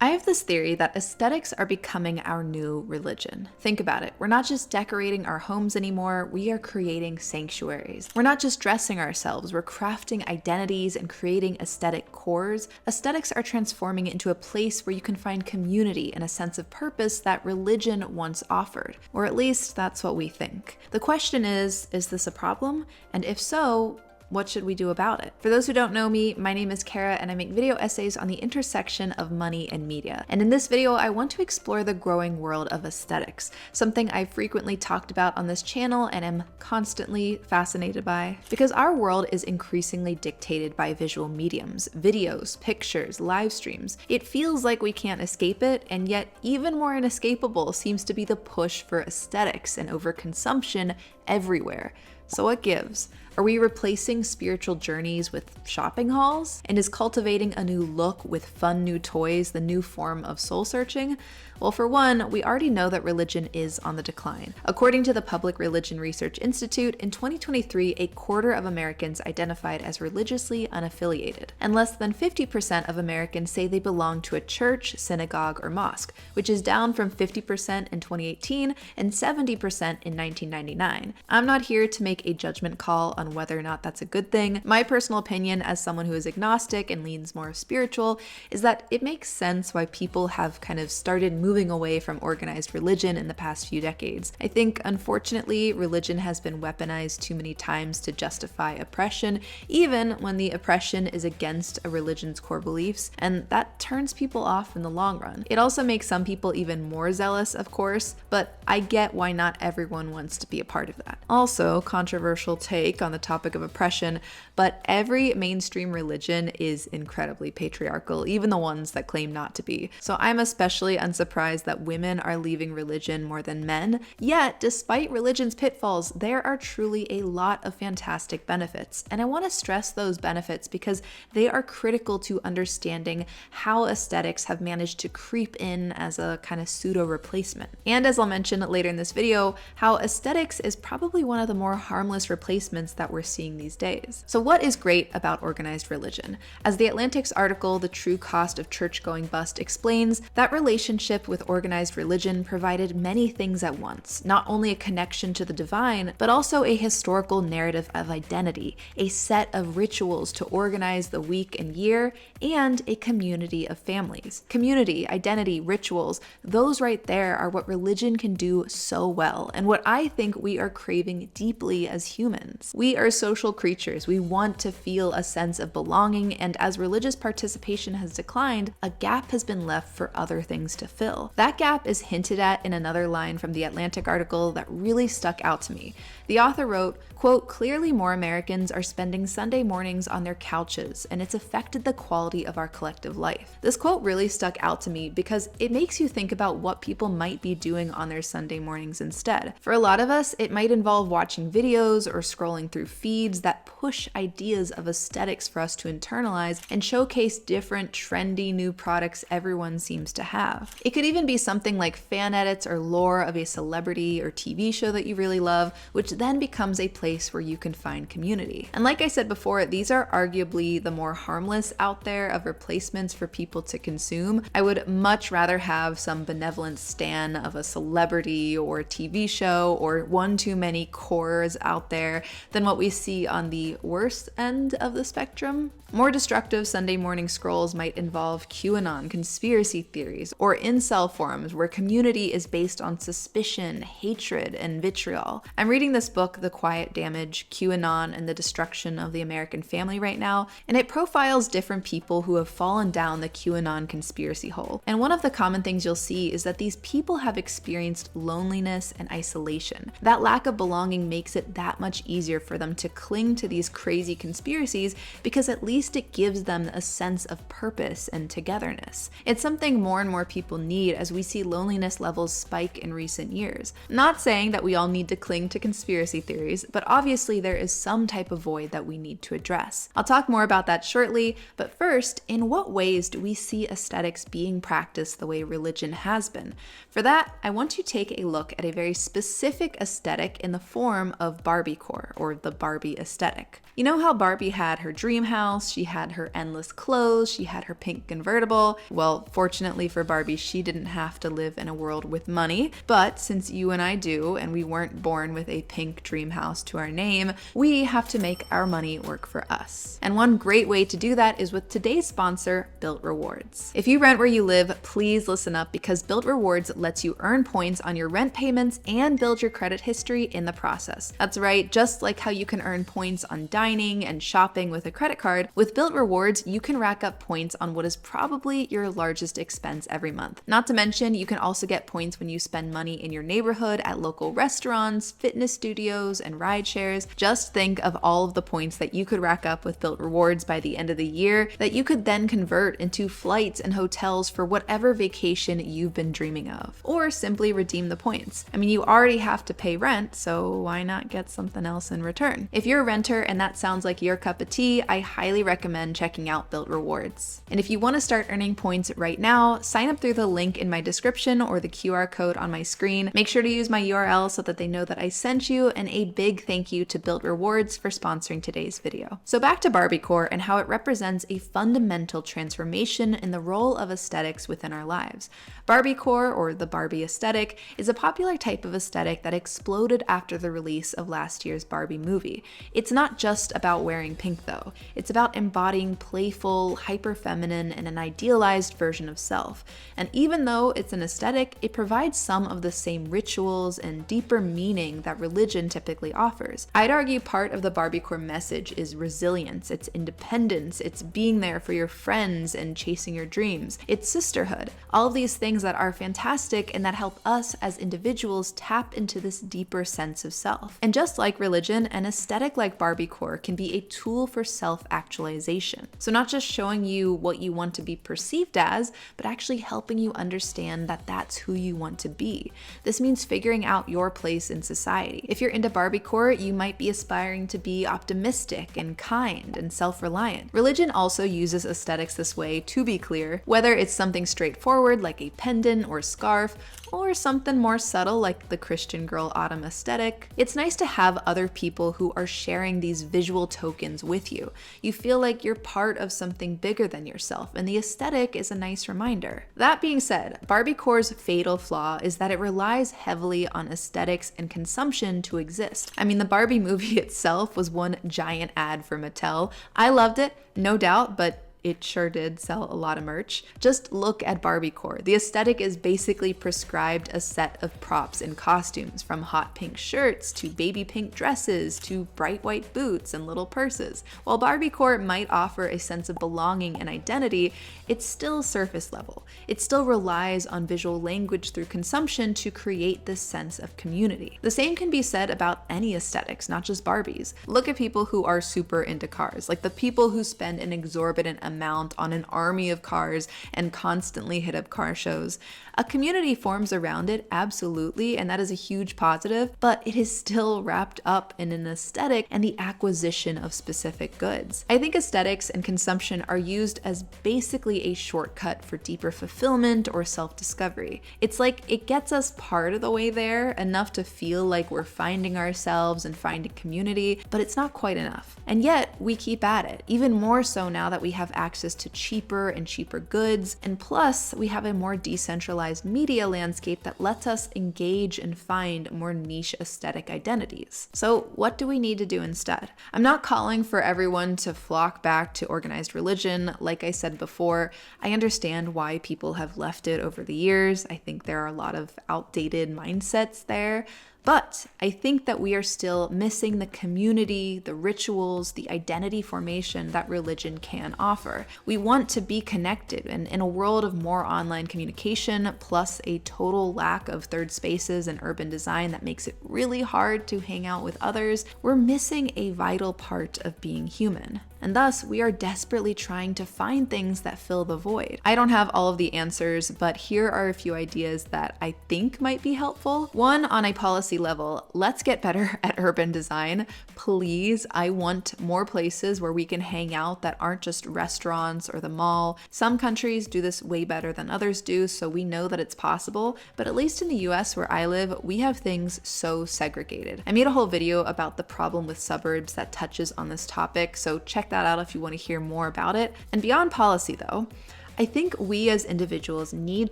I have this theory that aesthetics are becoming our new religion. Think about it. We're not just decorating our homes anymore, we are creating sanctuaries. We're not just dressing ourselves, we're crafting identities and creating aesthetic cores. Aesthetics are transforming into a place where you can find community and a sense of purpose that religion once offered. Or at least that's what we think. The question is this a problem? And if so, what should we do about it? For those who don't know me, my name is Cara and I make video essays on the intersection of money and media. And in this video, I want to explore the growing world of aesthetics, something I've frequently talked about on this channel and am constantly fascinated by. Because our world is increasingly dictated by visual mediums, videos, pictures, live streams. It feels like we can't escape it, and yet even more inescapable seems to be the push for aesthetics and overconsumption everywhere. So what gives? Are we replacing spiritual journeys with shopping hauls? And is cultivating a new look with fun new toys the new form of soul searching? Well, for one, we already know that religion is on the decline. According to the Public Religion Research Institute, in 2023, a quarter of Americans identified as religiously unaffiliated, and less than 50% of Americans say they belong to a church, synagogue, or mosque, which is down from 50% in 2018 and 70% in 1999. I'm not here to make a judgment call on whether or not that's a good thing. My personal opinion as someone who is agnostic and leans more spiritual is that it makes sense why people have kind of started moving away from organized religion in the past few decades. I think, unfortunately, religion has been weaponized too many times to justify oppression, even when the oppression is against a religion's core beliefs, and that turns people off in the long run. It also makes some people even more zealous, of course, but I get why not everyone wants to be a part of that. Also, controversial take on the topic of oppression, but every mainstream religion is incredibly patriarchal, even the ones that claim not to be. So I'm especially unsurprised that women are leaving religion more than men. Yet, despite religion's pitfalls, there are truly a lot of fantastic benefits. And I want to stress those benefits because they are critical to understanding how aesthetics have managed to creep in as a kind of pseudo replacement. And as I'll mention later in this video, how aesthetics is probably one of the more harmless replacements that we're seeing these days. So what is great about organized religion? As The Atlantic's article, The True Cost of Church-Going Bust explains, that relationship with organized religion provided many things at once, not only a connection to the divine, but also a historical narrative of identity, a set of rituals to organize the week and year, and a community of families. Community, identity, rituals, those right there are what religion can do so well, and what I think we are craving deeply as humans. We are social creatures. We want to feel a sense of belonging, and as religious participation has declined, a gap has been left for other things to fill. That gap is hinted at in another line from the Atlantic article that really stuck out to me. The author wrote, quote, "Clearly more Americans are spending Sunday mornings on their couches, and it's affected the quality of our collective life." This quote really stuck out to me because it makes you think about what people might be doing on their Sunday mornings instead. For a lot of us, it might involve watching videos or scrolling through feeds that push ideas of aesthetics for us to internalize and showcase different trendy new products everyone seems to have. It could even be something like fan edits or lore of a celebrity or TV show that you really love, which then becomes a place where you can find community. And like I said before, these are arguably the more harmless out there of replacements for people to consume. I would much rather have some benevolent stan of a celebrity or TV show or one too many cores out there than what we see on the worst end of the spectrum. More destructive Sunday morning scrolls might involve QAnon conspiracy theories or incel forums where community is based on suspicion, hatred, and vitriol. I'm reading this book, The Quiet Damage, QAnon and the Destruction of the American Family right now, and it profiles different people who have fallen down the QAnon conspiracy hole. And one of the common things you'll see is that these people have experienced loneliness and isolation. That lack of belonging makes it that much easier for them to cling to these crazy conspiracies because at least it gives them a sense of purpose and togetherness. It's something more and more people need as we see loneliness levels spike in recent years. Not saying that we all need to cling to conspiracy theories, but obviously there is some type of void that we need to address. I'll talk more about that shortly, but first, in what ways do we see aesthetics being practiced the way religion has been? For that, I want to take a look at a very specific aesthetic in the form of barbiecore, or the Barbie aesthetic. You know how Barbie had her dream house, she had her endless clothes, she had her pink convertible. Well, fortunately for Barbie, she didn't have to live in a world with money, but since you and I do, and we weren't born with a pink dream house to our name, we have to make our money work for us. And one great way to do that is with today's sponsor, Bilt Rewards. If you rent where you live, please listen up because Bilt Rewards lets you earn points on your rent payments and build your credit history in the process. That's right, just like how you can earn points on dining and shopping with a credit card, with Bilt Rewards, you can rack up points on what is probably your largest expense every month. Not to mention, you can also get points when you spend money in your neighborhood at local restaurants, fitness studios, and ride shares. Just think of all of the points that you could rack up with Bilt Rewards by the end of the year that you could then convert into flights and hotels for whatever vacation you've been dreaming of, or simply redeem the points. I mean, you already have to pay rent, so why not get something else in return? If you're a renter and that sounds like your cup of tea, I highly recommend checking out Bilt Rewards. And if you want to start earning points right now, sign up through the link in my description or the QR code on my screen. Make sure to use my URL so that they know that I sent you, and a big thank you to Bilt Rewards for sponsoring today's video. So back to barbiecore and how it represents a fundamental transformation in the role of aesthetics within our lives. Barbiecore, or the Barbie aesthetic, is a popular type of aesthetic that exploded after the release of last year's Barbie movie. It's not just about wearing pink though. It's about embodying playful, hyper-feminine, and an idealized version of self. And even though it's an aesthetic, it provides some of the same rituals and deeper meaning that religion typically offers. I'd argue part of the barbiecore message is resilience, it's independence, it's being there for your friends and chasing your dreams. It's sisterhood. All of these things that are fantastic and that help us as individuals tap into this deeper sense of self. And just like religion, an aesthetic like barbiecore can be a tool for self-actualization. So not just showing you what you want to be perceived as, but actually helping you understand that that's who you want to be. This means figuring out your place in society. If you're into barbiecore, you might be aspiring to be optimistic and kind and self-reliant. Religion also uses aesthetics this way, to be clear, whether it's something straightforward like a pendant or scarf, or something more subtle like the Christian girl autumn aesthetic. It's nice to have other people who are sharing these visual tokens with you. You feel like you're part of something bigger than yourself, and the aesthetic is a nice reminder. That being said, barbiecore's fatal flaw is that it relies heavily on aesthetics and consumption to exist. I mean, the Barbie movie itself was one giant ad for Mattel. I loved it, no doubt, but it sure did sell a lot of merch. Just look at barbiecore. The aesthetic is basically prescribed a set of props and costumes, from hot pink shirts to baby pink dresses to bright white boots and little purses. While barbiecore might offer a sense of belonging and identity, it's still surface level. It still relies on visual language through consumption to create this sense of community. The same can be said about any aesthetics, not just Barbies. Look at people who are super into cars, like the people who spend an exorbitant amount on an army of cars and constantly hit up car shows. A community forms around it, absolutely, and that is a huge positive, but it is still wrapped up in an aesthetic and the acquisition of specific goods. I think aesthetics and consumption are used as basically a shortcut for deeper fulfillment or self-discovery. It's like it gets us part of the way there, enough to feel like we're finding ourselves and finding community, but it's not quite enough. And yet, we keep at it, even more so now that we have access to cheaper and cheaper goods, and plus, we have a more decentralized media landscape that lets us engage and find more niche aesthetic identities. So what do we need to do instead? I'm not calling for everyone to flock back to organized religion. Like I said before, I understand why people have left it over the years. I think there are a lot of outdated mindsets there. But I think that we are still missing the community, the rituals, the identity formation that religion can offer. We want to be connected, and in a world of more online communication, plus a total lack of third spaces and urban design that makes it really hard to hang out with others, we're missing a vital part of being human. And thus, we are desperately trying to find things that fill the void. I don't have all of the answers, but here are a few ideas that I think might be helpful. One, on a policy level, let's get better at urban design. Please, I want more places where we can hang out that aren't just restaurants or the mall. Some countries do this way better than others do, so we know that it's possible, but at least in the US where I live, we have things so segregated. I made a whole video about the problem with suburbs that touches on this topic, so check that out if you want to hear more about it. And beyond policy though, I think we as individuals need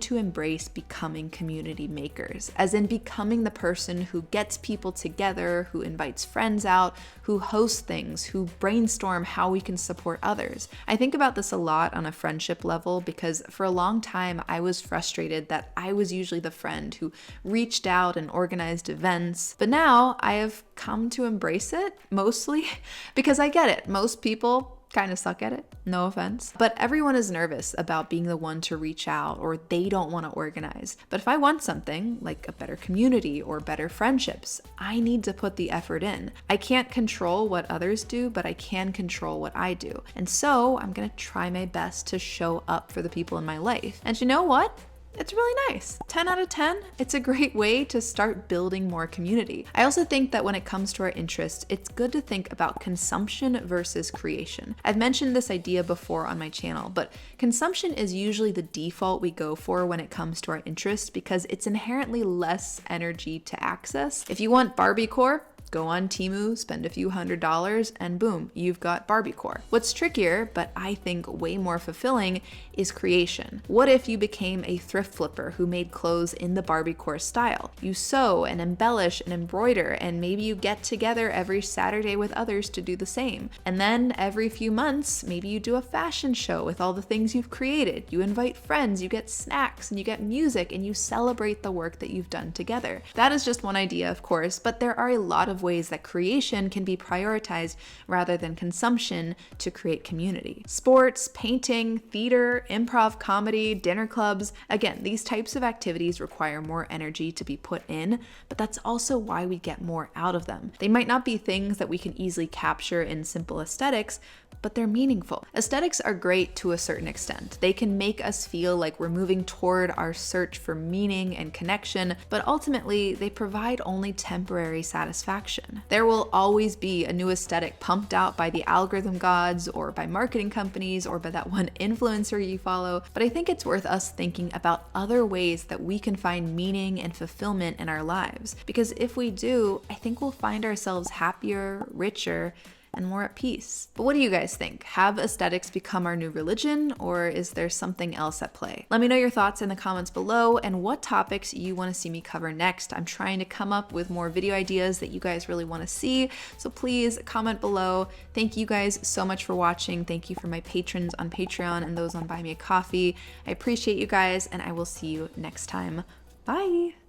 to embrace becoming community makers, as in becoming the person who gets people together, who invites friends out, who hosts things, who brainstorm how we can support others. I think about this a lot on a friendship level because for a long time I was frustrated that I was usually the friend who reached out and organized events, but now I have come to embrace it mostly because I get it. Most people kind of suck at it, no offense. But everyone is nervous about being the one to reach out or they don't want to organize. But if I want something like a better community or better friendships, I need to put the effort in. I can't control what others do, but I can control what I do. And so I'm gonna try my best to show up for the people in my life. And you know what? It's really nice. 10 out of 10, it's a great way to start building more community. I also think that when it comes to our interests, it's good to think about consumption versus creation. I've mentioned this idea before on my channel, but consumption is usually the default we go for when it comes to our interests because it's inherently less energy to access. If you want barbiecore, go on Temu, spend a few $100s, and boom, you've got barbiecore. What's trickier, but I think way more fulfilling, is creation. What if you became a thrift flipper who made clothes in the barbiecore style? You sew and embellish and embroider, and maybe you get together every Saturday with others to do the same. And then every few months, maybe you do a fashion show with all the things you've created. You invite friends, you get snacks, and you get music, and you celebrate the work that you've done together. That is just one idea, of course, but there are a lot of ways that creation can be prioritized rather than consumption to create community. Sports, painting, theater, improv comedy, dinner clubs. Again, these types of activities require more energy to be put in, but that's also why we get more out of them. They might not be things that we can easily capture in simple aesthetics, but they're meaningful. Aesthetics are great to a certain extent. They can make us feel like we're moving toward our search for meaning and connection, but ultimately they provide only temporary satisfaction. There will always be a new aesthetic pumped out by the algorithm gods or by marketing companies or by that one influencer you follow, but I think it's worth us thinking about other ways that we can find meaning and fulfillment in our lives. Because if we do, I think we'll find ourselves happier, richer, and more at peace. But what do you guys think? Have aesthetics become our new religion, or is there something else at play? Let me know your thoughts in the comments below and what topics you want to see me cover next. I'm trying to come up with more video ideas that you guys really want to see, so please comment below. Thank you guys so much for watching. Thank you for my patrons on Patreon and those on Buy Me a Coffee. I appreciate you guys, and I will see you next time. Bye!